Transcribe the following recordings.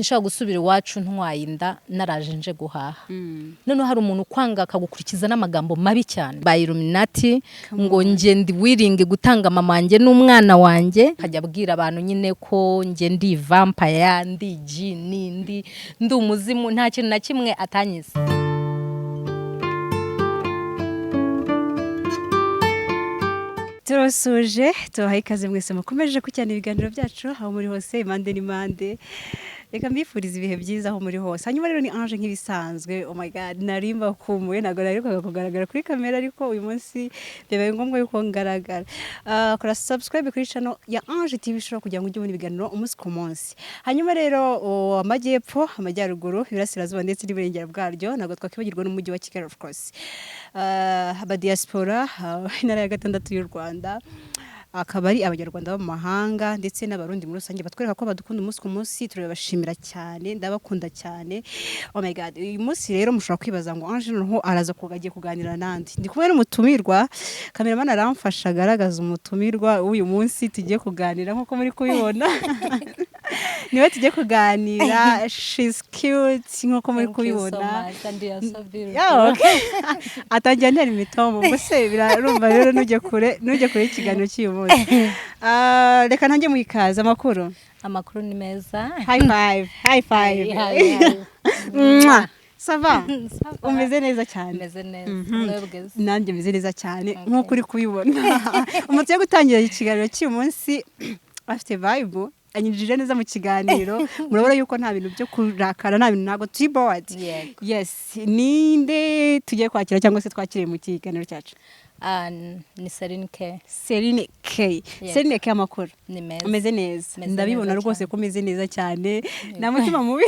nshaka gusubira iwacu ntwaye inda naraje nje guhaha none hari umuntu kwanga akagukurikiza n'amagambo mabi cyane ba Illuminati ngo nge ndi wiringe gutanga mama wanjye n'umwana wanjye kajya abwira abantu nyine ko nge ndi vampire ndi jini ndi umuzimu nta kintu na kimwe atanyize. Turasuje tubahaye ikaze mwese mukomeje kucyana ibiganiro byacu aho muri hose impande n'imande. Reka mbifuriza ibihe byiza aho muri hose. Hanyuma rero ni Ange nk'ibisanzwe. Oh my god, narimba kumwe nago nariko kugaragara kuri kamera ariko uyu munsi byabaye ngombwa yuko ngaragara. Kora subscribe kuri channel ya Ange TV Show kugira ngo ujye ubona ibiganiro umunsi ku munsi. Hanyuma rero amajyepfo, amajyaruguru, ibirasirazuba ndetse n'iburengera bwaryo nago twakibagirwa n'umujyi wa Kigali of course. Aba diaspora intara ya gatandatu y'u Rwanda akabari abanyarwanda bo mu mahanga ndetse n'abarundi muri rusange batwereka ko badukunda umunsi ku munsi turabashimira cyane ndabakunda cyane. Oh my god, uyu munsi rero mushobora kwibaza ngo Ange noneho araza kugagiye kuganira nandi ndi kumwe n'umutumirwa cameraman aramfasha agaragaza umutumirwa uyu munsi tugiye kuganira nkuko muri kubibona niwe tugiye kuganira she's cute nkuko muri kubibona atangiye ntera imitomo mbese birarumva rero nujye kure ikiganiro cy'uyu munsi. Reka ntange mwikaza amakuru Ni meza. High five. Sava umeze neza cyane. Meze neza. Nanjye meze neza cyane nkuko uri kubibona. Umutse yo gutangira ikiganiro cy'uyu munsi afite vibe anyinjije neza mu kiganiro murabona yuko nta bintu byo kurakara nta bintu nago board. Yes, ninde tugiye kwakira cyangwa se twakiriye mu kiganiro cyacu? Ni Serine K. Serine K amakuru. Ni meza. Umeze neza. Ndabibona rwose ko umeze neza cyane. Na mutima mubi.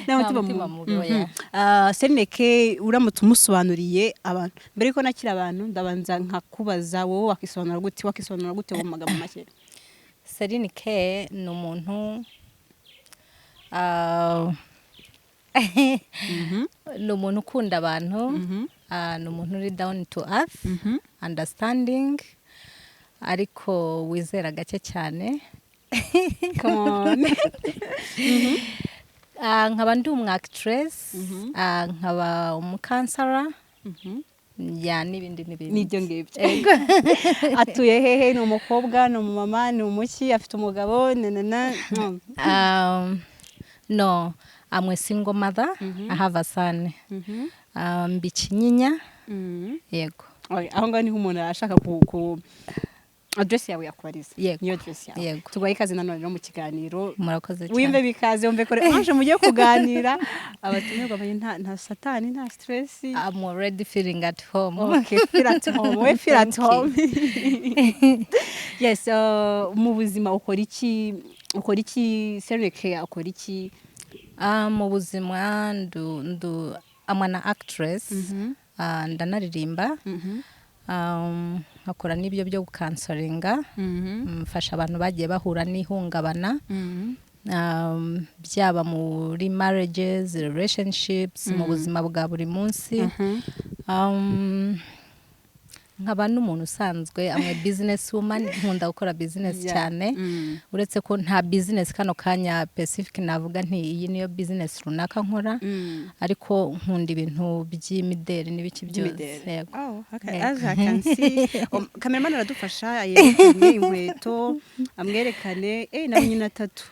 Na mutima mubi. Serine K uramutse umusobanuriye abantu. Mbere ko nakira abantu ndabanza nkakubaza wowe wakisobanura gute mu magambo make? Serine K ni umuntu ni umuntu ukunda abantu, ni umuntu uri down to earth, understanding, ariko wizera gake cyane. Come on. Nkaba ndi actress, nkaba umukansara, ya n'ibindi nibyo ngibyo. Atuye hehe? Ni umukobwa, ni umumama, ni umuki, afite umugabo? No, I'm a single mother. I have a son. Mbikinyinya. Yego. Aho ngaho niho umuntu ashaka ku address yawe yakubariza. Niyo address yawe. Yego. Tugaye ikaze nanone no mu kiganiro. Murakoze cyane. Wimbe bikaze umve ko Ange mugiye kuganira abatumirwa banye nta satani nta stress. I'm already feeling at home. Okay, feel at home. We feel at home. Yes, mu buzima ukora iki Serine K akora iki? Mu buzima ndu I'm an actress. Ndanaririmba. Nkakora n'ibyo byo gukansoringa. Mfasha abantu bagiye bahura n'ihungabana. Byaba muri marriages, relationships, mu buzima bwa buri munsi. Nkaba n'umuntu usanzwe amwe business woman nkunda gukora business cyane. Uretse ko nta business kano kanya specific navuga nti iyi niyo business runaka nkora, ariko nkunda ibintu by'imideli n'ibiki byose. Oh, okay. As I can see, cameraman aradufasha yerekane inkweto amwerekane nabo nyina tatu.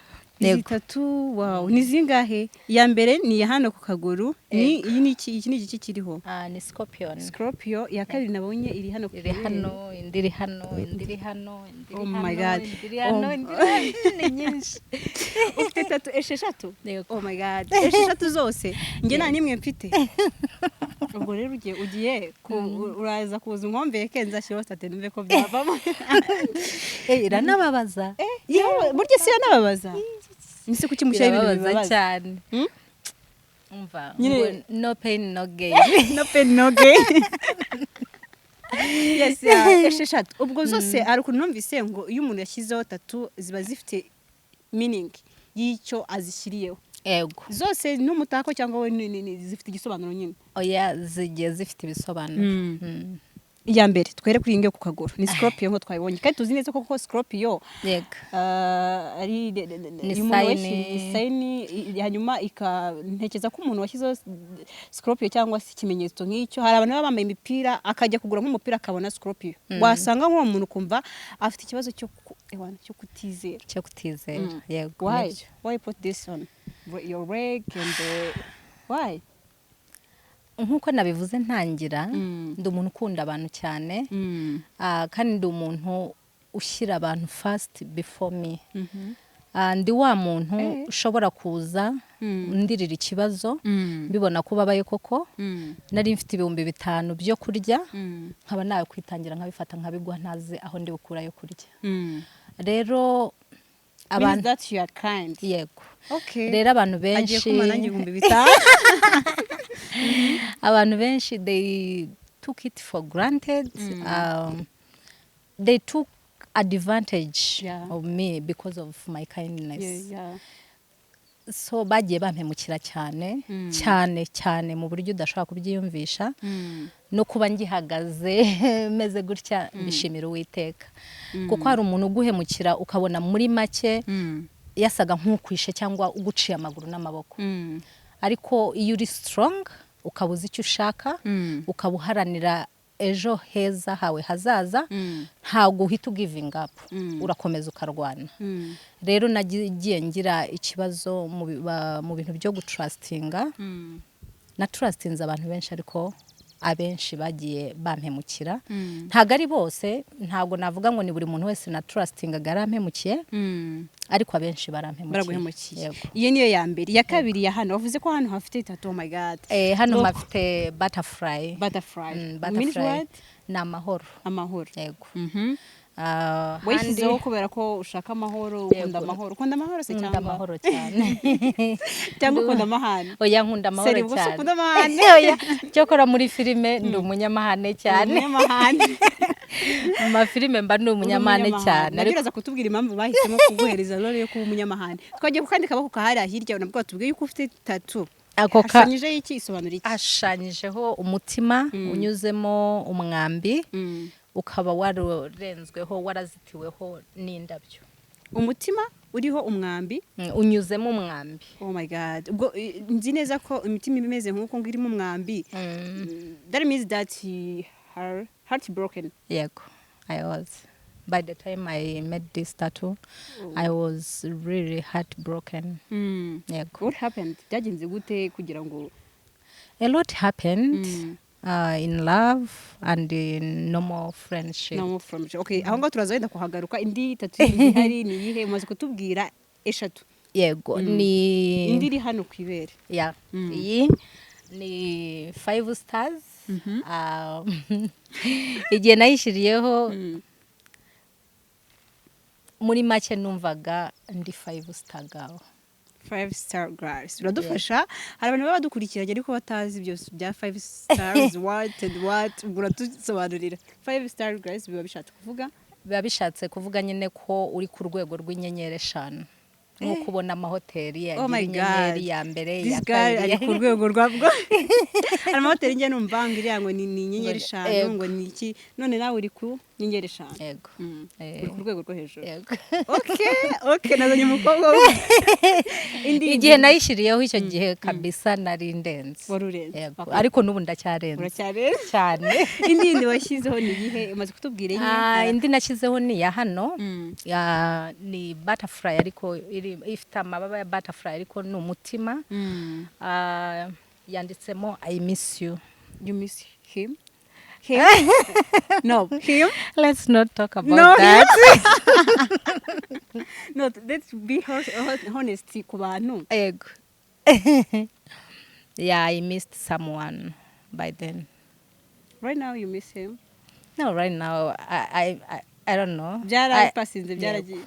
Zitatu, wow, ni zingahe? Ya mbere ni ya hano ku kaguru, ni iyi ni iki kiriho? Ni scorpion. Ya kabiri nabonye iri hano ku hano, indiri hano. Oh my god. Ni nyinshi. Ufite tatu esheshatu? Oh my god. Esheshatu zose. Nge nta nimwe mfite. Ubwo rero ugiye uraza kuza nkombeke nzashyiraho state numve ko byavamo. Iranababaza. Burya si iranababaza. Nise kuki mushyira ibintu bibabaza cyane. Umva, no pain no gain. No pain no gain. Yes, esheshatu. Ubwo zose ari ukuntu numvise ngo iyo umuntu yashyizeho tatu ziba zifite meaning y'icyo azishyiriyeho. Ego. Zose n'umutako cyangwa we zifite igisobanuro nyine. Oya zigiye zifite ibisobanuro. iya mbere twere kuri inge ku kaguru ni Scorpio nko twayibonye kandi tuzi neza ko Scorpio yego ari Ni sayini hanyuma ntekeza ko umuntu washyizeho Scorpio cyangwa se ikimenyetso nk'icyo hari abantu baba bambaye imipira akajya kugura nk'umupira akabona Scorpio wasanga nk'uwo muntu kumva afite ikibazo cyo kutizera yego why put this on your leg and why nkuko nabivuze ntangira ndi umuntu ukunda abantu cyane kandi ndi umuntu ushyira abantu first before me ndi wa muntu ushobora kuza ndirira ikibazo mbibona ko babaye koko nari mfite 5,000 byo kurya nkaba nawe kwitangira nkabifata nkabigwa ntazi aho ndi bukura yo kurya rero abantu that you are kind yego okay rero abantu benshi agiye kumana 5,000 abantu benshi they took it for granted they took advantage of me because of my kindness so bagiye bampemukira cyane cyane mu buryo udashobora kubyiyumvisha no kuba ngihagaze meze gutya bishimira Uwiteka kuko hari umuntu uguhemukira ukabona muri make yasaga nk'ukwishe cyangwa uguciye amaguru n'amaboko ariko iyo uri strong ukabuza icyo ushaka ukabuharanira ejo heza hawe hazaza ntabwo uhita giving up urakomeza ukarwana rero nagiye ngira ikibazo mu bintu byo gutrustinga na trustinze abantu benshi ariko abenshi bagiye bampemukira ntago ari bose ntago navuga ngo ni buri muntu wese na trustinga garampemukiye ariko abenshi barampemukiye iyo niyo ya mbere ya kabiri ya hano wavuze ko hano hafite tattoo oh my god hano mafite butterfly ni amahoro yego wishyizeho kubera ko ushaka amahoro ukunda amahoro se cyangwa amahoro cyane cyangwa ukunda amahane oya nkunda amahoro cyane ukunda amahane oya cyokora muri filime ndi umunyamahane cyane mu mafilime mba ndi umunyamahane cyane ariko uraza kutubwira impamvu bahisemo kuguhereza role yo kuba umunyamahane twagiye kukandi kabako kahari hirya nabwo tubwiye yuko ufite tattoo ashanyije iki isobanura iki ashanyijeho umutima unyuzemo umwambi ukaba wararenzweho warazitiweho n'indabyo umutima uriho umwambi unyuzemo umwambi oh my god ubwo nzi neza ko imitima imeze nk'uko ngirimo umwambi that means that her heartbroken yego I was by the time I made this tattoo I was really heartbroken yego what happened byagenze gute kugira ngo a lot happened in love and in normal friendship. Okay, aho ngo turazenda kuhagaruka indi tattoo ihari ni yihe umaze kutubwira eshatu. Yego, ni indi iri hano kwibere. Yeah. Iyi ni 5 stars. Igihe nayishiriyeho muri make numvaga ndi 5 star girl. 5-star girls uradufasha hari abantu baba badukurikiranye ariko batazi byose bya 5 stars what uratusobanurira 5-star girls biba bishatse kuvuga nyine ko uri ku rwego rw'inyenyeri 5 nko kubona amahoteli yagira inyenyeri ya mbere ya kabiri ari ku rwego rwabwo hari amahoteli njye numvanga iriya ngo ni inyenyeri 5 ngo ni iki none nawe uri ku inyenyeri 5 yego uri ku rwego rwo hejuru yego okay nazanye umukobwa igihe nayishiriyeho icyo gihe kabisa nari ndenze yego ariko n'ubu ndacyarenze cyane indi washyizeho ni igihe umaze kutubwira nyine indi nashyizeho ni ya hano ni butterfly ariko ifite amababa ya butterfly ariko ni umutima yanditsemo I miss you. You miss him? No, him? Let's not talk about that. No, let's be honest ku bantu. Yego. Yeah, I missed someone by then. Right now you miss him? No, right now I don't know. Byarapasinze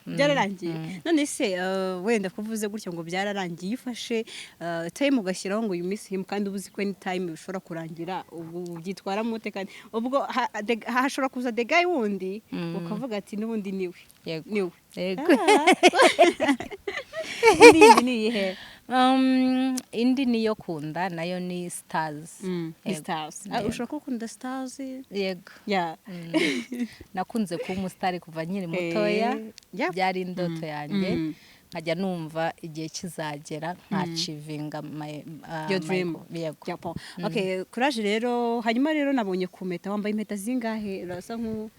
byararangiye. None se wenda kuvuze gutyo ngo byararangiye ifashe time ugashyiraho ngo you miss him kandi ubuzi ko any time bishobora kurangira ubu byitwara mute kandi ubwo hashobora kuza the guy wundi ukavuga ati n'ubundi niwe. Yego. Indi ni ihe. indi niyo kunda nayo ni stars. Ni stars. Ushobora gukunda stars? Yego. Yeah. Nakunze kuba umusitari kuva nkiri mutoya. Byari indoto yanjye. Nkajya numva igihe kizagera nkacivinga your dream. Yego. Okay, courage rero. Hanyuma rero nabonye kumeta wambaye impeta zingahe? Urasa nku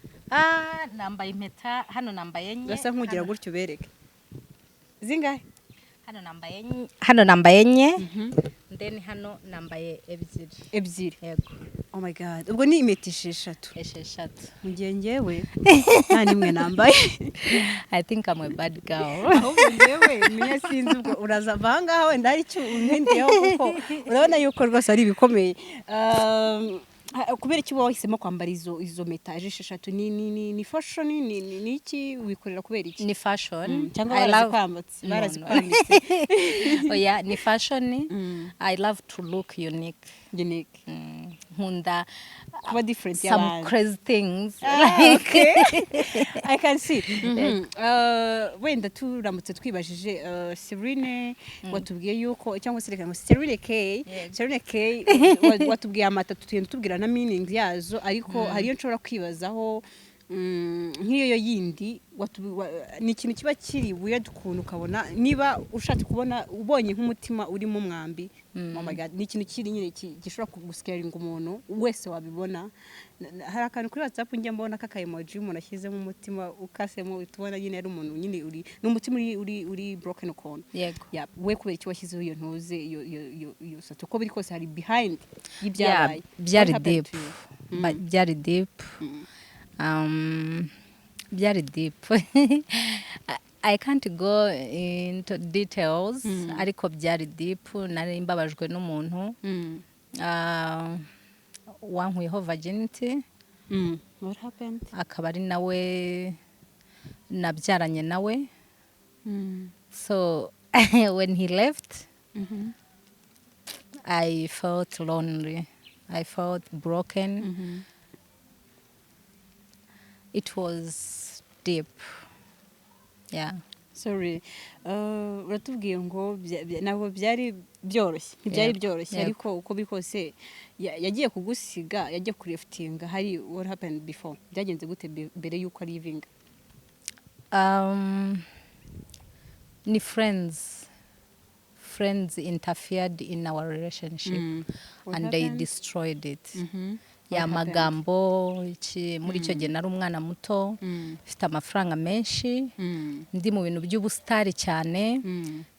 nambaye impeta hano nambaye enye. Urasa nkugira gutyo bereke. Zingahe? Hano nambaye enye. Then hano nambaye ebyiri. Yego. Oh my god. Ubwo ni impeta esheshatu. Ngiye ngewe nta nimwe nambaye. I think I'm a bad girl. Ahubwo ngewe niyo sinzi ubwo uraza banga wenda ari cyo untendeyeho kuko urabona yuko rwose ari bikomeye. Kubera iki wahisemo kwambara izo meta esheshatu ni fashion ni iki wikorera kubera iki? Ni fashion. Cyangwa barazikwambitse. Oya ni fashion. I love to look unique. Nkunda kuba different some crazy things. Okay. I can see. Wenda turamutse twibajije Serene watubwiye yuko cyangwa se reka ngo Serene K watubwiye amata tugenda tubwira na meaning yazo ariko hariyo nshobora kwibazaho nk'iyo yindi ni ikintu kiba kiri weird kuntu ukabona niba ushatse kubona ubonye nk'umutima uri mu mwambi. Oh my god, ni ikintu kiri nyine gishobora kuguscaringa umuntu wese wabibona. Hari akantu kuri WhatsApp njye mbona kaka emoji umuntu ashyizemo umutima ukasemo utubona nyine ari umuntu nyine uri n'umutima uri broken ukuntu. Yego. Yeah, we kubera iki washyizeho iyo ntuze iyo sato uko biri kose hari behind y'ibyabaye. Byari deep. Byari deep. Very deep. I can't go into details. Ariko byari deep. Nari mbabajwe n'umuntu. Wankuyeho virginity. What happened? Akaba ari nawe nabyaranye nawe. So when he left, I felt lonely. I felt broken. It was deep. Yeah. Sorry. Uratubwiye ngo nabo byari byoroshye. Ntibyari byoroshye ariko uko bikose yagiye kugusiga yagiye kureftinga hari what happened before. Byagenze gute mbere yuko leaving? Ni friends interfered in our relationship and they destroyed it. Ya magambo muri icyo gihe nari umwana muto mfite amafaranga menshi ndi mu bintu by'ubustari cyane.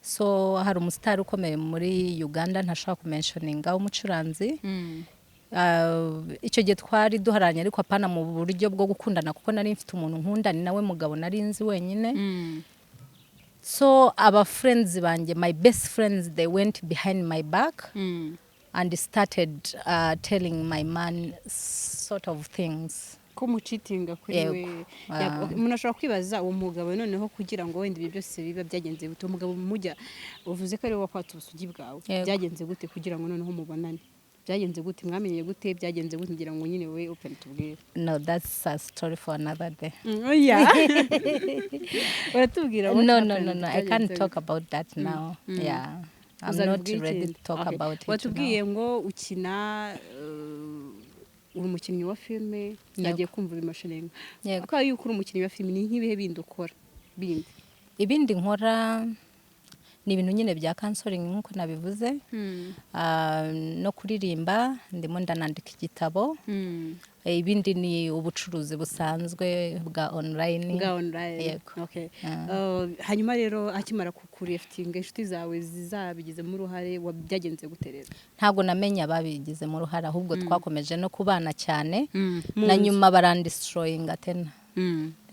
So hari umusitari ukomeye muri Uganda ntashaka kumentioninga umucuranzi. Icyo gihe twari duharanye ariko apana mu buryo bwo gukundana kuko nari mfite umuntu nkunda ni nawe mugabo nari nzi wenyine. So our friends banjye, my best friends, they went behind my back and started telling my man sort of things. Kumucitinga kuri we. Umuntu ashobora kwibaza uwo mugabo noneho kugira ngo wenda ibyo byose biba byagenze gute umugabo mujya uvuze ko ari we wakwata ubusugi bwawe. Byagenze gute kugira ngo noneho mubonane? Byagenze gute mwamenye gute byagenze gute ngira ngo nyine we open tubwire? No, that's a story for another day. Oh yeah. Uratubwira No, I can't talk about that now. Yeah. I'm not ready to talk about it. Watubwiye ngo ukina uri umukinnyi wa filme nagiye kumva bimashinenga. Akaba yuko uri umukinnyi wa filme ni nk'ibihe bindi ukora bindi? Ibindi nkora ni ibintu nyine bya counseling nkuko nabivuze. No kuririmba ndimo ndanandika igitabo. Ibindi ni ubucuruzi busanzwe bwa online. Okay. Hanyuma rero akimara kukureftinga inshuti zawe zizabigizemo uruhare wabyagenze guterera? Ntago namenye ababigizemo uruhare ahubwo twakomeje no kubana cyane na nyuma barandestroying atena.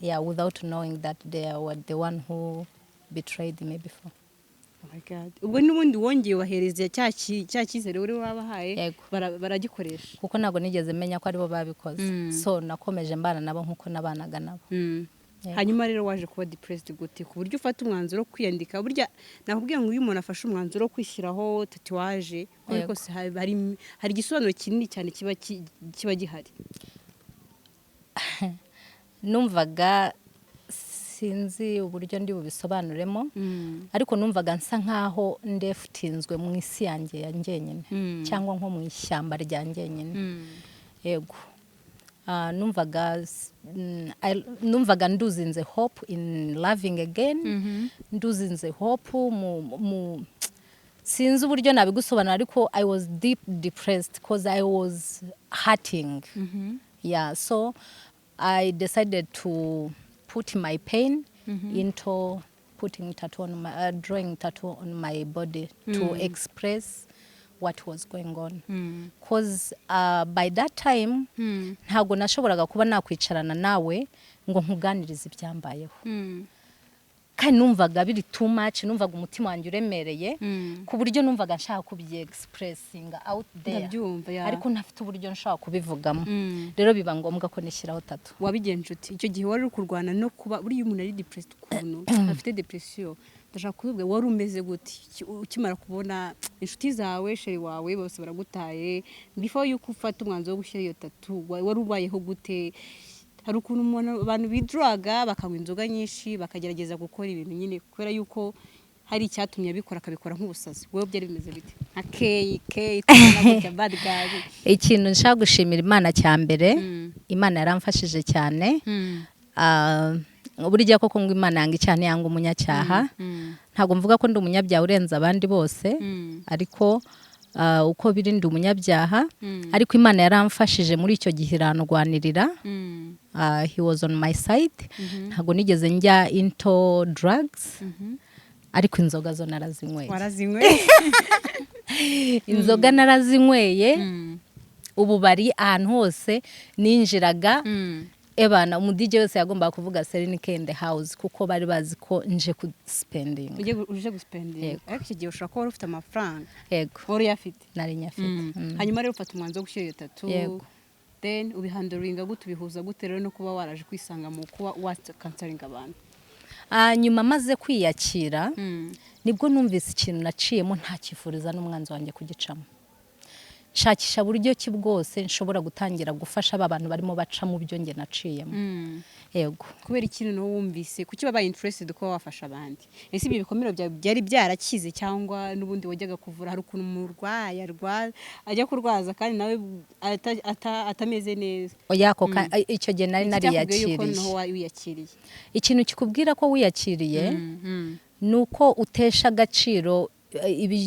Yeah, without knowing that they were the one who betrayed me before. Oh my god. Ubwo n'ubundi wongeye wahereza cya cyizere uri wabahaye baragikoresha kuko nago nigeze menya ko ari bo babikoze. So nakomeje mbana nabo nkuko nabanaga nabo. Hanyuma rero waje kuba depressed gute ku buryo ufata umwanzuro kwiyandika burya nakubwiye ngo uyu muntu afashe umwanzuro kwishyiraho tatuwaje kuko hari igisobanuro kinini cyane kiba gihari. Numvaga sinzi uburyo ndi bubisobanuremo ariko numvaga nsa nkaho ndefutinzwe mu isi yanjye ya njyenyine cyangwa nko mu ishyamba rya njyenyine yego numvaga nduzinze hope in loving again nduzinze hope mu sinzi uburyo nabigusobanura ariko I was deep depressed because I was hurting yeah so I decided to put my pain into putting tattoo on my drawing tattoo on my body to express what was going on because by that time ntago nashoboraga kuba nakwicarana nawe ngo nkuganirize ibyambayeho kandi numvaga biri too much numvaga umutima wanjye uremereye ku buryo numvaga nshaka kubye expressing out there ariko ntafite uburyo nshaka kubivugamo rero biba ngombwa ko nishyiraho tattoo wabigenje uti icyo gihe wari kurwana no kuba buri umuntu ari depressed ukuntu afite depression ndashaka kubibwe wari umeze gute ukimara kubona inshuti zawe sheri wawe bose baragutaye before you kufata umwanzo wo gushyira iyo tattoo wari ubayeho gute hari ukuntu abantu bidraga bakanywa inzoga nyinshi bakagerageza gukora ibintu nyine kubera yuko hari icyatumye abikora akabikora nk'ubusazi wowe byari bimeze bite nka key tubona bad guy ikintu nshaka gushimira Imana cyambere Imana yaramfashije cyane burya koko ngo Imana yanga cyane yanga umunyacyaha ntago mvuga ko ndi umunyabyaha urenza abandi bose ariko uko biri ndi umunyabyaha ariko Imana yaramfashije muri icyo gihe irandwanirira he was on my side ntago nigeze njya into drugs ariko inzoga zo narazinyweye inzoga narazinyweye ubu bari ahantu hose ninjiraga ebana umudije wese yagomba kuvuga Serenike in the house kuko bari bazi ko nje ku spending uje guspending ariko iki gihe ushaka ko ufite amafaranga yego wari yafite nari nyafite hanyuma rero ufata umwanzo wo gushyira iyo tattoo then ubihandlinga gute ubihuza gute rero no kuba waraje kwisanga mu kuba wakansaringa abantu nyuma maze kwiyakira nibwo numvise ikintu naciyemo nta kifuriza n'umwanzi wanjye kugicamo shakisha buryo ki bwose nshobora gutangira gufasha abantu barimo baca mu byo nge naciyemo yego kubera ikintu no wumvise kuki babaye interested ko wafasha abandi ese ibyo bikomero byari byarakize cyangwa nubundi wajyaga kuvura hari ukuntu umurwayi ajya kurwaza kandi nawe atameze neza oyako icyo gihe nari yakiriye ikintu kikubwira ko wiyakiriye nuko utesha agaciro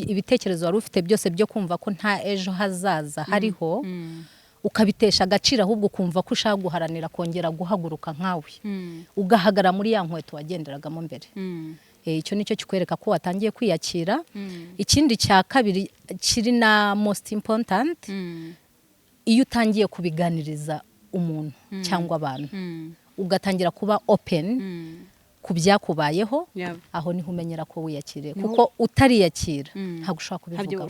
ibitekerezo wari ufite byose byo kumva ko nta ejo hazaza hariho ukabitesha agaciro ahubwo ukumva ko ushaka guharanira kongera guhaguruka nkawe ugahagara muri ya nkweto wagenderagamo mbere icyo nicyo kikwereka ko watangiye kwiyakira ikindi cya kabiri kiri na most important iyo utangiye kubiganiriza umuntu cyangwa abantu ugatangira kuba open ku byakubayeho aho niho umenyera ko wiyakiriye kuko utariyakira ntabwo ushaka kubivuga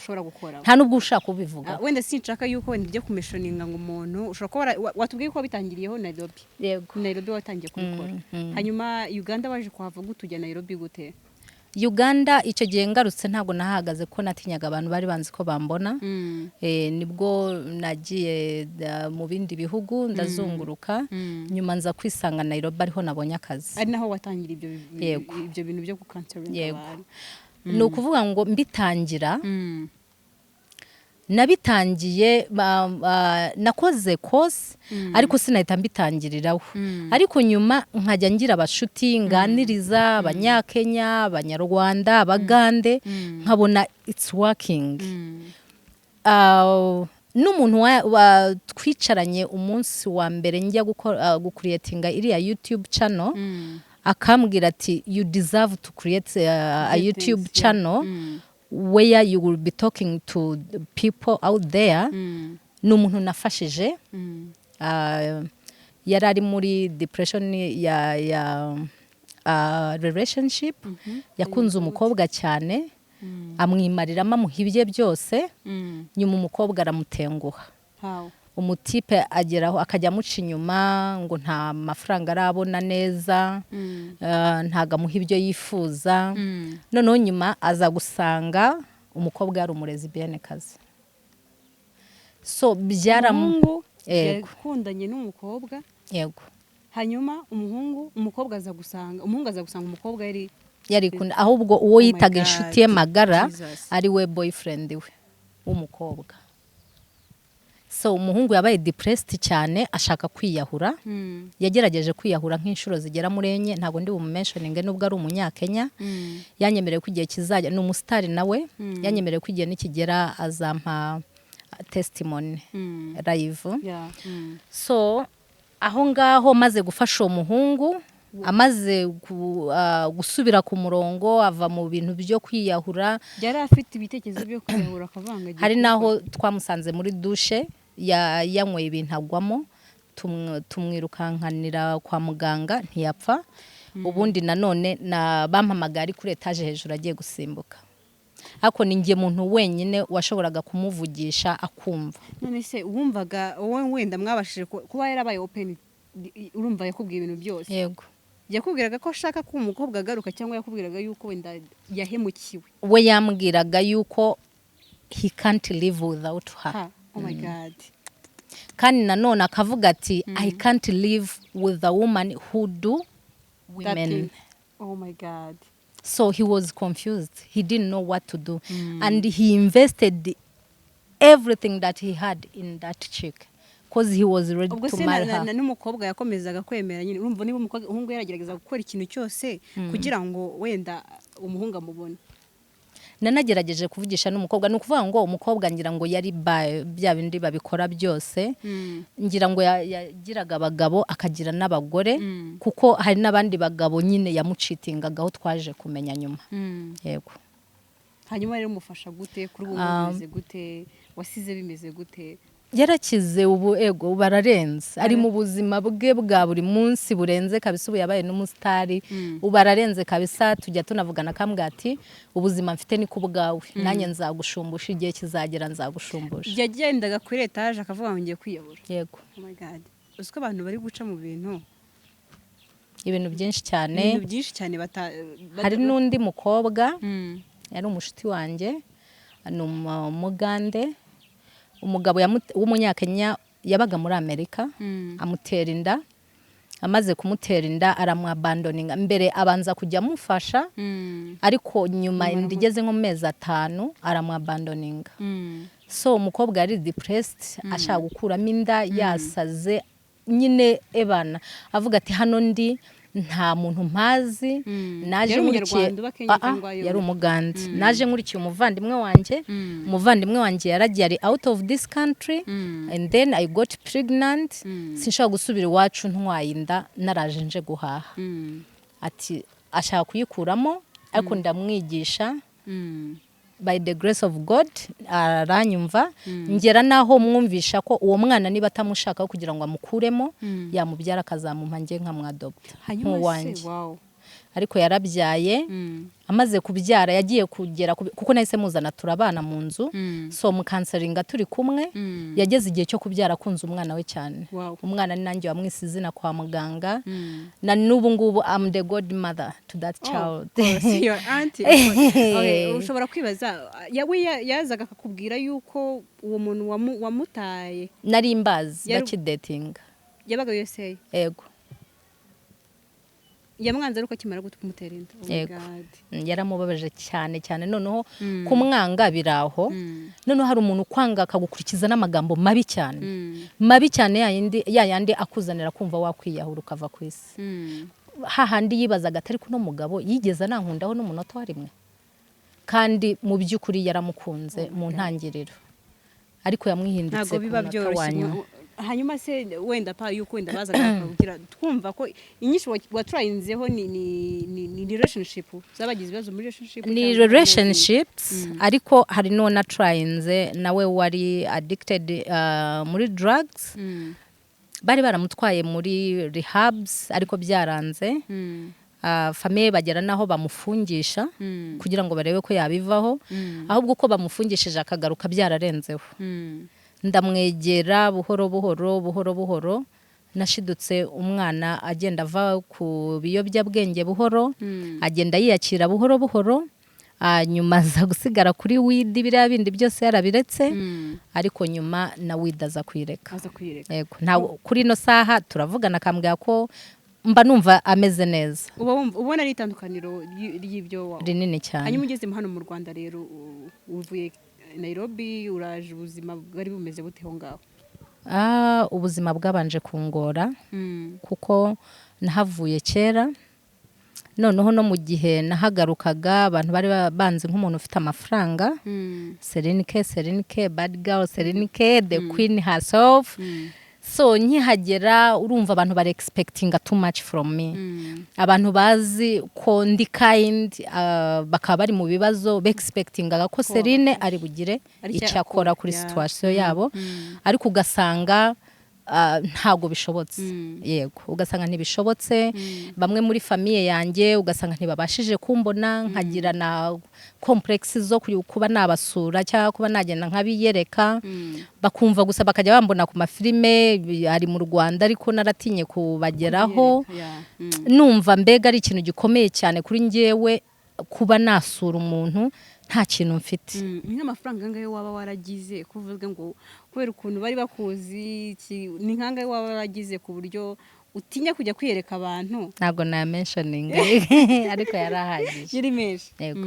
nta nubwo ushaka kubivuga wenda sinshaka yuko wenda ibyo kumeshoninga ngo umuntu ushobora kuba watubwiye ko bitangiriyeho Nairobi watangiye kubikora hanyuma Uganda waje kuhava gutujya Nairobi gute Uganda icyo gihe ngarutse ntago nahagaze ko natinyaga abantu bari banzi ko bambona nibwo nagiye mu bindi bihugu ndazunguruka nyuma nza kwisanga Nairobi ariho nabonye akazi ari naho watangira ibyo bintu byo gukansaringa abantu ni ukuvuga ngo mbitangira nabitangiye nakoze course ariko sinahita mbitangiriraho ariko nyuma nkajya ngira abashuti nganiriza abanyakenya abanyarwanda abagande nkabona it's working n'umuntu twicaranye umunsi wa mbere njya gucreatinga iriya YouTube channel akambwira ati you deserve to create a YouTube channel where you will be talking to people out there n'umuntu nafashije yarari muri depression ya relationship yakunze umukobwa cyane amwimariramo amuhibye byose nyuma umukobwa aramutenguha umutipe ageraho akajya amuca inyuma ngo nta mafaranga arabona neza ntago amuha ibyo yifuza noneho nyuma aza gusanga umukobwa yari umurezi bienekazi so byaramungu yakundanye n'umukobwa yego hanyuma umukobwa aza gusanga umukobwa yari ahubwo uwo yitaga inshuti ye magara Jesus. ari we boyfriend we w'umukobwa. So umuhungu yabaye depressed cyane ashaka kwiyahura. Yagerageje kwiyahura nk'inshuro zigera muri enye, ntago ndi bumumentioninge nubwo ari umunyakenya. Yanyemereye ko igihe kizajya ni umusitari nawe. Yanyemereye ko igihe nikigera azampa testimony live. So aho ngaho maze gufasha uwo muhungu, amaze gusubira ku murongo, ava mu bintu byo kwiyahura. Yari afite ibitekerezo byo kwiyahura akavanga. Hari naho twamusanze muri douche yanyweye ibintu agwamo, tumwirukankanira kwa muganga ntiyapfa. Ubundi nanone bampamagara ari kuri etage hejuru agiye gusimbuka. Ako ni ngiye muntu wenyine washoboraga kumuvugisha akumva. None se wumvaga wowe wenda mwabashije kuba yarabaye open, urumva yakubwiye ibintu byose? Yego. Yakubwiraga ko ashaka ko umukobwa agaruka cyangwa yakubwiraga yuko wenda yahemukiwe? We yambwiraga yuko he can't live without her. Oh my God. Kandi nanone akavuga ati I can't live with a woman who do women. Oh my God. So he was confused. He didn't know what to do. And he invested everything that he had in that chick. Because he was ready to marry her. N'umukobwa yakomezaga kwemera nyine, urumva niba umuhungu yaragerageza gukora ikintu cyose kugira ngo wenda umuhungu amubone. Nanagerageje kuvugisha n'umukobwa, nukuvuga ngo umukobwa ngira ngo yari bya bindi babikora byose. Ngira ngo yagiraga abagabo akagira n'abagore, kuko hari n'abandi bagabo nyine yamucitingagaho twaje kumenya nyuma. Yego. Hanyuma rero umufasha gute, kuri ubu bimeze gute, wasize bimeze gute? Yarakize ubu ego bararenze, ari mu buzima bwe bwa buri munsi burenze kabisa. Ubu yabaye n'umusitari, ubararenze kabisa. Tujya tunavugana kambwa ati ubuzima mfite ni kubwawe, nanjye nzagushumbusha, igihe kizagera nzagushumbusha. Yagendaga kuri etage akavuga ngo ngiye kwiyahura. Yego. Oh my God. Usko abantu bari guca mu bintu byinshi cyane. Hari n'undi mukobwa yari umushuti wanjye, ni umugande. Umugabo w'umunyakenya yabaga muri Amerika, amutera inda. Amaze kumutera inda aramwabandoninga. Mbere abanza kujya amufasha, ariko nyuma ndigeze nko mezi 5 aramwabandoninga. So umukobwa yari depressed, ashaka gukuramo inda, yasaze nyine ebana. Avuga ati hano ndi nta muntu mpazi. Naje nkurikiye yari umugande. Naje nkurikiye umuvandimwe wanjye yaragiye ari out of this country, and then I got pregnant. Sinshaka gusubira iwacu ntwaye inda, naraje nje guhaha. Ati ashaka kuyikuramo, ariko ndamwigisha by the grace of God aranyumva. Ngera naho mwumvisha ko uwo mwana niba atamushaka kugira ngo amukuremo, yamubyara akazamumpa nge nkamwadopta nk'uwanjye. Ariko yarabyaye. Amaze kubyara yagiye kugera kuko nahise muzana turabana mu nzu. So mukansaringa turi kumwe. Yageze igihe cyo kubyara kunza umwana we cyane. Umwana ni nanjye wamwise izina kwa muganga. Na n'ubu ngubu I'm the godmother to that child. Your auntie. Okay, ushobora kwibaza yazaga akakubwira yuko uwo muntu wamutaye. Nari imbazi bakidating. Yabaga yose. Yego. Yamwanze ariko kimara kumutera inda. Yego. Yaramubabaje cyane cyane, noneho kumwanga biraho. Noneho hari umuntu kwanga akagukurikiza n'amagambo mabi cyane. Mabi cyane yayandi akuzanira kumva wakwiyahura ukava ku isi. Hahandi yibazaga atari kuno mugabo yigeza nankundaho n'umunota warimwe. Kandi mu by'ukuri yaramukunze mu ntangiriro, ariko yamwihindutse ku munota wanyu. Hanyuma se wenda pa yuko wenda bazaga kugira twumva ko inyinshi watrayinzeho ni relationship zabagize ibibazo muri relationship. Ni relationships, ariko hari no na trayinze nawe wari addicted muri drugs. Bari baramutwaye muri rehabs ariko byaranze. Famille bagera naho bamufungisha kugira ngo barebe ko yabivaho, ahubwo ko bamufungishije akagaruka byararenzeho. Ndamwegera buhoro buhoro. Nashidutse umwana agenda ava ku biyobyabwenge buhoro, agenda yiyakira buhoro. nyuma za gusigara kuri weed biriya bindi byose yarabiretse ariko nyuma na weed aza kwireka yego ntago kuri no saha turavugana akambwira ko mba numva ameze neza ubona ari itandukaniro ry'ibyo rinini cyane hanyuma ugeze hano mu Rwanda rero uvuye Nairobi uraje ubuzima bwari bumeze bute ho ngaho ubuzima bwabanje kungora kuko nahavuye kera noneho no mu gihe nahagarukaga abantu bari banze nk'umuntu ufite amafaranga Serenike bad girl Serenike the queen herself so nkihagera urumva abantu bari expecting too much from me abantu bazi ko ndi kind bakaba bari mu bibazo be expecting ko Serine ari bugire icyakora kuri situation yabo ariko ugasanga ntago bishobotse yego ugasanga ntibishobotse bamwe muri famille yanjye ugasanga ntibabashije kumbona nkagira na complex zo kuba nabasura cyangwa kuba nagenda nkabiyereka bakumva gusa bakajya bambona ku mafilime ari mu Rwanda ariko naratinye kubageraho numva mbega ari ikintu gikomeye cyane kuri njyewe kuba nasura umuntu nta kintu mfite n'amafaranga ngayo waba waragize kuvuga ngo kubera ukuntu bari bakuzi ni nkangaye waba waragize ku buryo utinya kujya kwiyereka abantu ntago na mentioning ariko yarahagije yiri menshi yego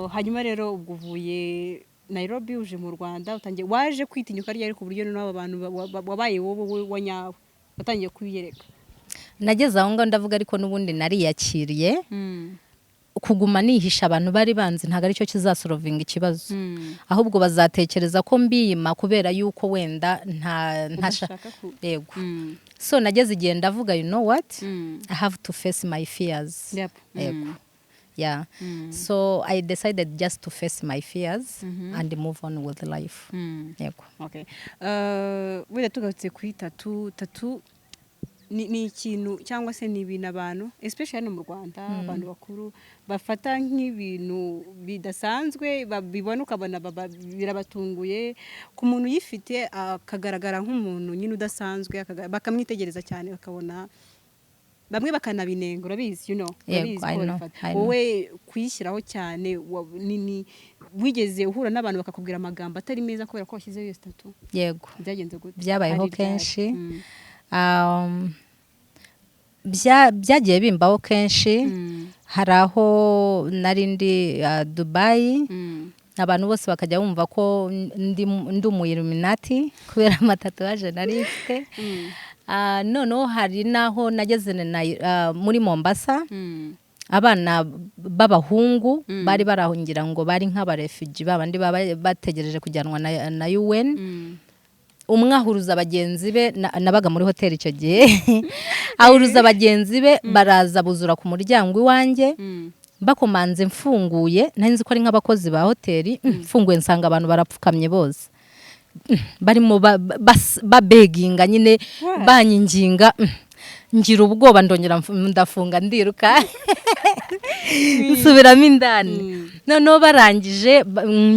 hanyuma rero ubwo uvuye Nairobi uje mu Rwanda utangiye waje kwitinyuka ryari ku buryo n'aba bantu wabaye wowe wanyawe watangiye kwiyereka nageze aho ngo ndavuga ariko nubundi nariyakiriye kuguma nihisha abantu bari banzi ntago ari cyo kizasorovinga ikibazo ahubwo bazatekereza ko mbiyima kubera yuko wenda ntashaka yego so nageze igihe ndavuga you know what I have to face my fears yego yeah so I decided just to face my fears and move on with life yego okay wenda tugatse kuri tatu ni ikintu cyangwa se ni ibintu abantu especially mu Rwanda abantu bakuru bafata nk'ibintu bidasanzwe babibona ukabona birabatunguye ku muntu yifite akagaragara nk'umuntu nyine udasanzwe bakamwitegereza cyane bakabona bamwe bakanabinengura bizi wowe kuyishyiraho cyane nini wigeze uhura n'abantu bakakubwira amagambo atari meza kubera ko washyizeho iyo statut yego byagenze gute byabayeho kenshi byagiye bimbaho kenshi hari aho narindi Dubai abantu bose bakajya bumva ko ndi umuyiluminati kubera amatatuwaje nari mfite noneho hari naho nageze muri Mombasa abana b'abahungu bari barahungira ngo bari nk'abarefugee babandi bategereje kujyanwa na UN umwe ahuruza abagenzi be nabaga muri hoteli icyo gihe ahuruza abagenzi be baraza buzura ku muryango iwanjye bakomanze mfunguye nzi ko ari nk'abakozi ba hoteli mfunguye nsanga abantu barapfukamye bose barimo babeginga nyine banyinginga ngira ubwoba ndongera ndafunga ndiruka nsubiramo indani noneho barangije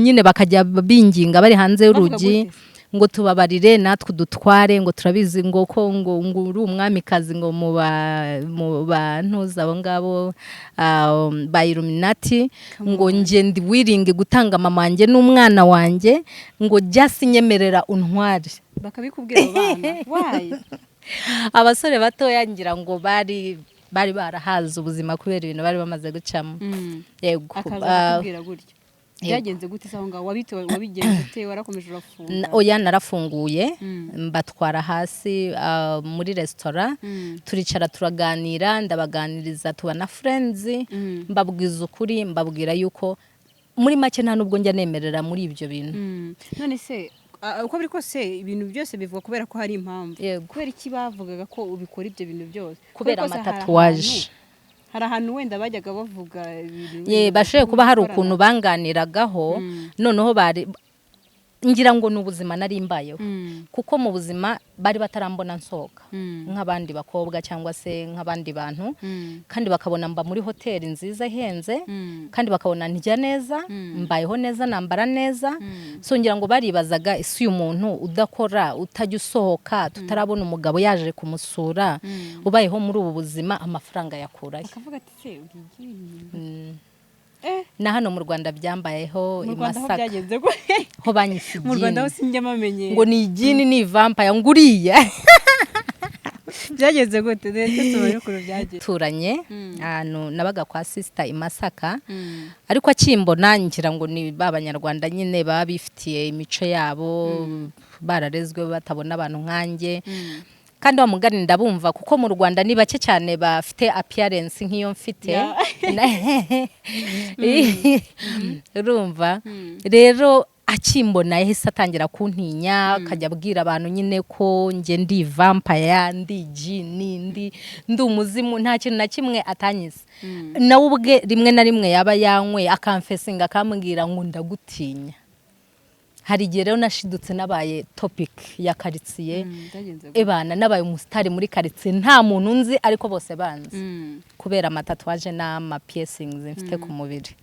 nyine bakajya binginga bari hanze y'urugi ngo tubabarire natwe dutware ngo turabizi ngo ko ngo uri umwamikazi ngo mu bantuza abo ngabo ba Illuminati ngo ngende wiringe gutanga mama wanjye n'umwana wanjye ngo just nyemerera untware bakabikubwira abana why abasore batoya ngira ngo bari barahaza ubuzima kubera ibintu bari bamaze gucamo yego akabikubwira gutyo byagenze gute saho ngaho wabigenze ute warakomeje urafunga oya narafunguye mbatwara hasi muri restaurant turicara turaganira ndabaganiriza tuba na friends mbabwiza ukuri mbabwira yuko muri make nta nubwo njya nemerera muri ibyo bintu none se uko biri kose ibintu byose bivuga kubera ko hari impamvu kubera iki bavugaga ko ubikora ibyo bintu byose kubera amatatuwaje hari ahantu wenda bajyaga bavuga bashoboye kuba hari ukuntu banganiragaho noneho ngira ngo n'ubuzima nari mbayeho kuko mu buzima bari batarambona nsohoka nk'abandi bakobwa cyangwa se nk'abandi bantu kandi bakabona mba muri hoteli nziza ihenze kandi bakabona ndya neza mbayeho neza nambara neza so ngira ngo baribazaga isi umuntu udakora utajya usohoka tutarabona umugabo yaje kumusura ubayeho muri ubu buzima amafaranga yakurayo akavuga ati se na hano mu Rwanda byambayeho mu Rwanda ho Masaka byagenze gute ho banyise mu Rwanda ho igini sinjya mamenye ngo ni igini ni vampire nguriya byagenze gute ndetse tubaye kuri byagenze turanye ahantu nabaga kwa sister i Masaka ariko akimbona ngira ngo ni b'abanyarwanda nyine baba bifitiye imico yabo bararezwe batabona abantu nkanjye kandi wamugani ndabumva kuko mu Rwanda ni bake cyane bafite appearance nk'iyo mfite urumva rero akimbona yahise atangira kuntinya akajya abwira abantu nyine ko nge ndi vampire ndi jini ndi umuzimu nta kintu na kimwe atanyise nawe ubwe rimwe na rimwe yaba yankwe akamfesinga akambwira ngo ndagutinya hari igihe rero nashidutse nabaye topic ya karitsiye ebana nabaye umusitari muri karitsiye nta muntu nzi ariko bose banzi kubera amatatuwaje n'ama piercings mfite ku mubiri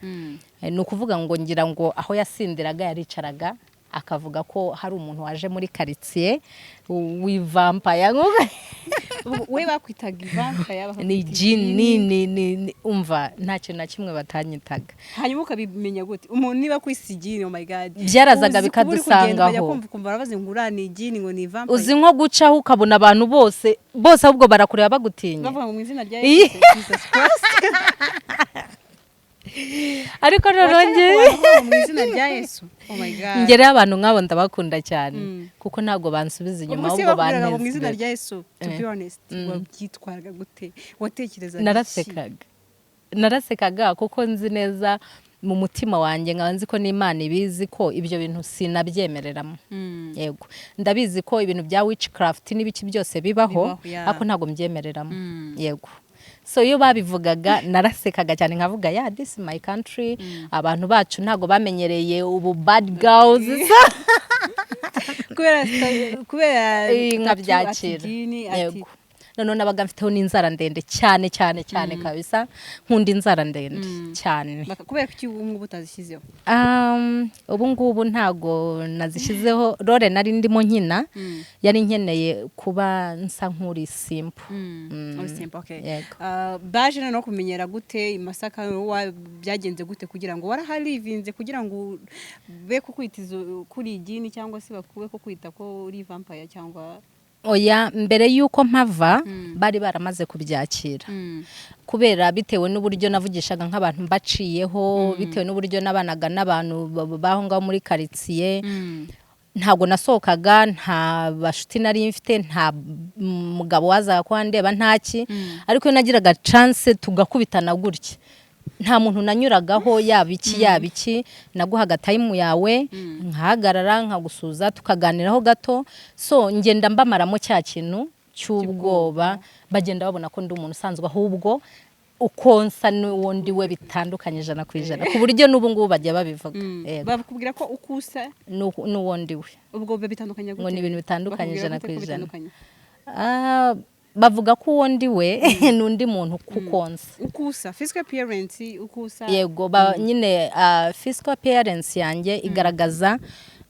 ni ukuvuga ngo ngira ngo aho yasindiraga yaricaraga akavuga ko hari umuntu waje muri karitsiye w'ivampire we bakwitaga vampire ni jini umva nta kintu na kimwe batanyitaga hanyuma ukabimenya gute umuntu niba kwisigini oh my god byarazaga bikadusangaho kumva barabaze ngo urani igini ngo ni vampire uzi nko gucaho ukabona abantu bose ahubwo barakureba bagutinya bavuga mu izina rya Jesus Christ ariko noronge mu izina rya Yesu oh my god ngere abantu nk'abo ndabakunda cyane kuko ntabwo bansubiza inyuma ahubwo banezeza mu izina rya Yesu to be honest wabyitwaraga gute watekereza narasekaga kuko nzi neza mu mutima wanjye nkaba nzi ko n'Imana ibizi ko ibyo bintu sinabyemereramo yego ndabizi ko ibintu bya witchcraft n'ibiki byose bibaho ariko ntabwo mbyemereramo yego so iyo babivugaga narasekaga cyane nkavuga ya this is my country abantu bacu ntago bamenyereye ubu bad girls kubera nkabyakira yego none nabaga mfiteho n'inzara ndende cyane kabisa nkunda inzara ndende cyane kubera ko ubu utazishyizeho ubu ngubu ntago nazishyizeho role nari ndimo nkina yari nkeneye kuba nsa nk'uri simple baje no kumenyera gute i Masaka byagenze gute kugira ngo waraharivinze kugira ngo be kukwitiza kuri igini cyangwa se bakube ko kwita ko uri vampire cyangwa oya mbere yuko mpava bari baramaze kubyakira kubera bitewe n'uburyo navugishaga nk'abantu mbaciyeho bitewe n'uburyo nabanaga n'abantu baho ngaho muri karitsiye ntago nasohokaga nta bashuti nari mfite nta mugabo wazaga kwandeba ntaki ariko nagiraga chance tugakubitana gutya nta muntu nanyuragaho yabiki naguhaga time yawe nkahagarara nkagusuza tukaganiraho gato so ngenda mbamaramo cya kintu cy'ubwoba bagenda babona ko ndi umuntu usanzwe ahubwo ukonsa n'uwundi we bitandukanye 100% ku buryo n'ubu ngubu bajya babivuga bakubwira ko ukusa n'uwundi we ubwo bitandukanye ngo ni ibintu bitandukanye 100% bavuga ko uwundi we n'undi muntu kukonsa ukusa physical appearance ukusa yego nyine physical appearance yanjye igaragaza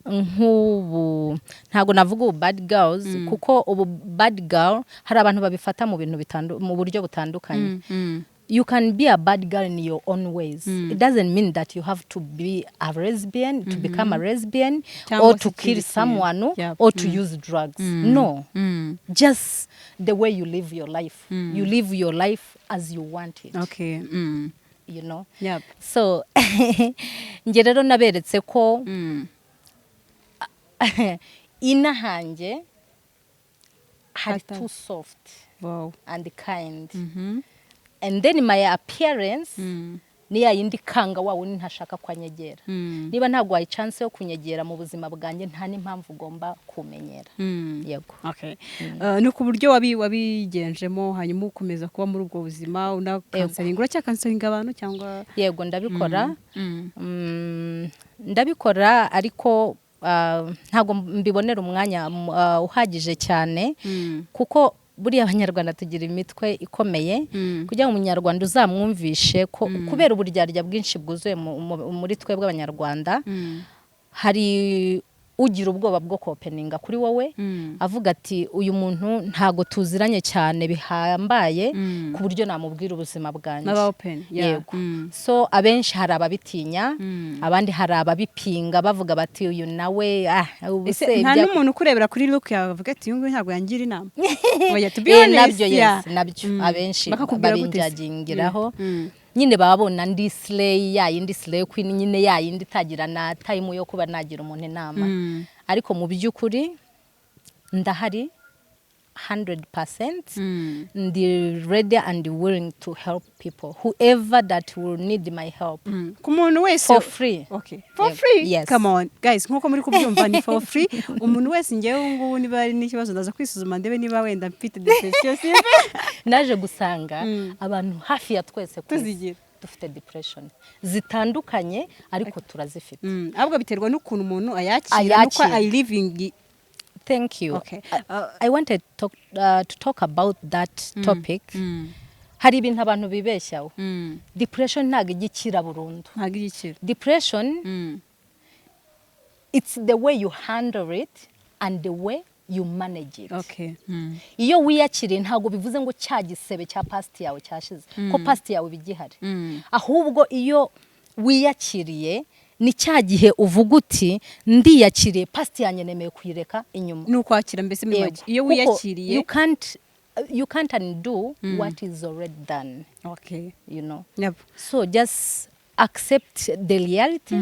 nk'ubu ntago navuga ubu bad girls kuko ubu bad girl hari abantu babifata mu bintu mu buryo butandukanye you can be a bad girl in your own ways. It doesn't mean that you have to be a lesbian, to become a lesbian, or to kill someone, or to use drugs. No. Just the way you live your life. You live your life as you want it. Okay. You know? Yep. So, nge rero naberetse ko ina hanje had too soft and kind. And then my appearance ni ya yindi kanga wawe ntashaka kwanyegera. Niba ntago wayi chance yo kunyegera mu buzima bwanjye nta n'impamvu ugomba kumenyera. Yego. Okay. No ku buryo wabigenjemo hanyuma ukomeza kuba muri ubwo buzima unakansaringa uracyakansaringa abantu cyangwa yego ndabikora. Ndabikora ariko ntago mbibonera umwanya uhagije cyane kuko buriya abanyarwanda tugira imitwe ikomeye kugira ngo umunyarwanda uzamwumvishe ko kubera uburyarya bwinshi bwuzuye muri twebwe abanyarwanda hari ugira ubwoba bwo kopeninga kuri wowe avuga ati uyu muntu ntago tuziranye cyane bihambaye ku buryo namubwira ubuzima bwanjye yego so abenshi hari ababitinya abandi hari ababipinga bavuga bati uyu nawe ubuse nta n'umuntu kurebera kuri look yawe avuga ati uyu ntabwo yangira inama oya to be honest nabyo abenshi babinjagingiraho nyine babona ndi slay yindi slay queen nyine yindi tagira na time yo kuba nagira umuntu inama ariko mu byukuri ndahari 100% ndi ready and willing to help people whoever that will need my help ku muntu wese for free. Okay, for free? Yes. Come on guys, nkuko muri kubyumva ni for free. Umuntu wese ngewe ngubu niba ari n'ikibazo ndaza kwisuzuma ndebe niba wenda mfite depression naje gusanga abantu hafi ya twese tuzigira dufite depression zitandukanye ariko turazifite ahubwo biterwa n'ukuntu umuntu ayakira nuko I living. Thank you. Okay. I wanted to talk about that topic. Hari ibintu abantu bibeshyaho. Depression ntago igikira burundu. Ntago igikira. Depression it's the way you handle it and the way you manage it. Okay. Iyo wiyakiriye ntago bivuze ngo cya gisebe cya past yawe cyashize ko past yawe bigihari. Ahubwo iyo wiyakiriye ni cya gihe uvuga uti ndiyakiriye past yanjye nemeye kuyireka inyuma nukwakira mbese mibaje iyo wiyakiriye you can't undo what is already done. Okay, you know. Yep. So just accept the reality.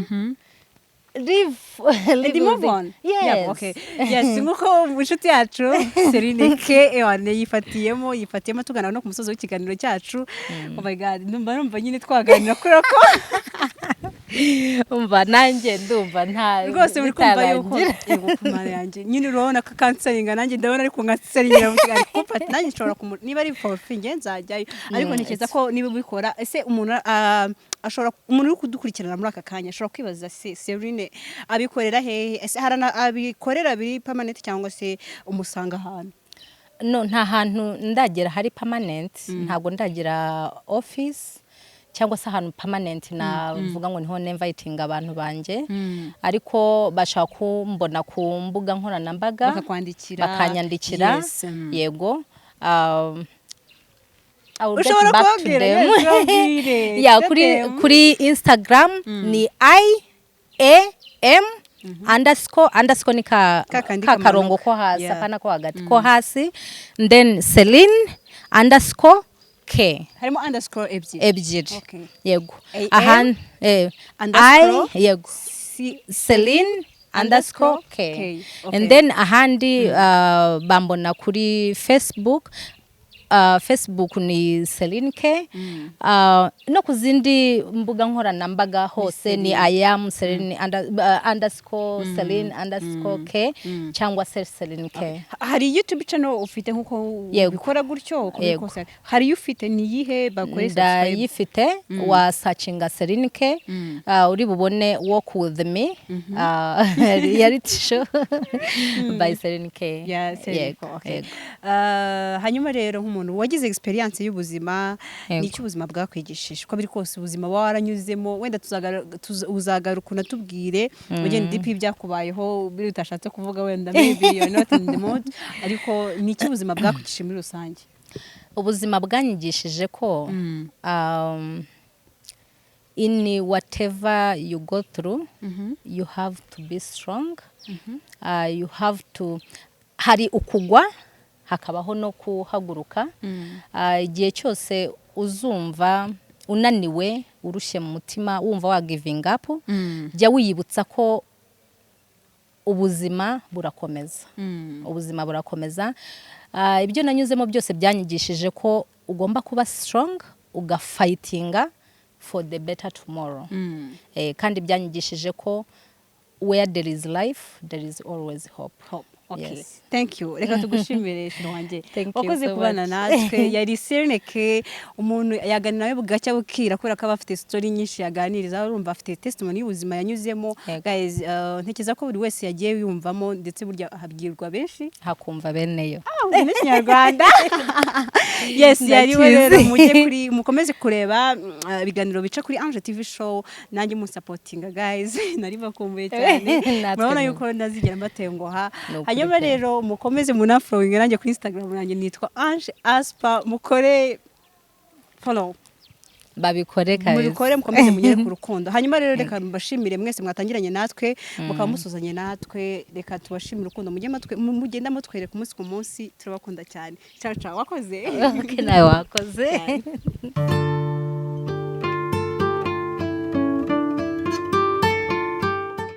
Live and move on. Yes. Yeah, okay. Yes, nkuko inshuti yacu Celine K yifatiyemo tugana no ku musozo w'ikiganiro cyacu. Oh my god, ndumva nyine twaganira kuri ko umva nanjye ndumva nta rwose uri kumva yuko yego kumara yanjye nyine urabona ka kanseringa nanjye ndabona ariko nkanseringira mu kigali kupa nanjye nshobora niba ari for free nzajyayo ariko ntekeza ko niba ubikora ese umuntu ashobora umuntu uri kudukurikirana muri aka kanya ashobora kwibaza se Celine abikorera hehe ese harana abikorera biri permanent cyangwa se umusanga ahantu no nta hantu ndagera hari permanent ntago ndagira office cyangwa se ahantu permanent navuga ngo niho inviting abantu banje ariko bashaka kumbona ku mbuga nkoranyambaga bakanyandikira yego ushobora kubabwira ya kuri Instagram ni _am_ ni karongo ko hasi apana ko hagati ko hasi then Celine _K harimo ebyiri okay. Yego ahan yego Celine _K okay. And then ahandi bambona kuri Facebook ni Celine K no kuzindi mbuga nkoranyambaga hose ni I am Celine _Celine _K cyangwa Celine K. Hari YouTube channel ufite nkuko bikora gutyo kose hari ufite ni yihe bakore subscribe yifite wa searchinga Celine K uri bubone Walk with Me reality show by Celine K. Okay. Hanyuma rero umuntu wagize experience y'ubuzima n'icyo ubuzima bwakwigishije ko biri kose ubuzima waranyuzemo wenda uzagaruka unatubwire ugende deep ibyakubayeho biri utashatse kuvuga wenda maybe you're not in the mood ariko n'icyo ubuzima bwakwigishije muri rusange ubuzima bwanyigishije ko in whatever you go through you have to be strong you have to hari ukugwa hakabaho no kuhaguruka igihe cyose uzumva unaniwe urushye mu mutima wumva wa giving up jya wiyibutsa ko ubuzima burakomeza ibyo nanyuzemo byose byanyigishije ko ugomba kuba strong ugafightinga for the better tomorrow kandi byanyigishije ko where there is life there is always hope. Okay. Yes. Thank you. Reka tugushimire shino wanje. Thank you Wakoze so kubana much. natwe. Yari Sereneke umuntu yaganira nawe bugacya bukira kubera ko abafite story nyinshi yaganiriza urumva afite testimony y'ubuzima yanyuzemo. Yego. Guys, ntekeza ko buri wese yagiye yumvamo ndetse burya habwirwa benshi. hakumva beneyo Ni Kinyarwanda. Yes, yari we rero mukomeze kureba ibiganiro bica kuri Ange TV show nanjye mu supportinga guys. Nari bakumbuye cyane. Murabona yuko ndazigera mbatenguha. Hanyuma rero mukomeze munaflowing nanjye kuri Instagram nanjye nitwa Ange Aspa mukore follow babikore kabisa mubikore mukomeze mugere ku rukundo. Hanyuma rero reka mbashimire mwese mwatangiranye natwe mukaba musuzanye natwe, reka tubashimire urukundo mugenda mutwereka umunsi ku munsi, turabakunda cyane. Ciao ciao, wakoze. Okay, nawe wakoze.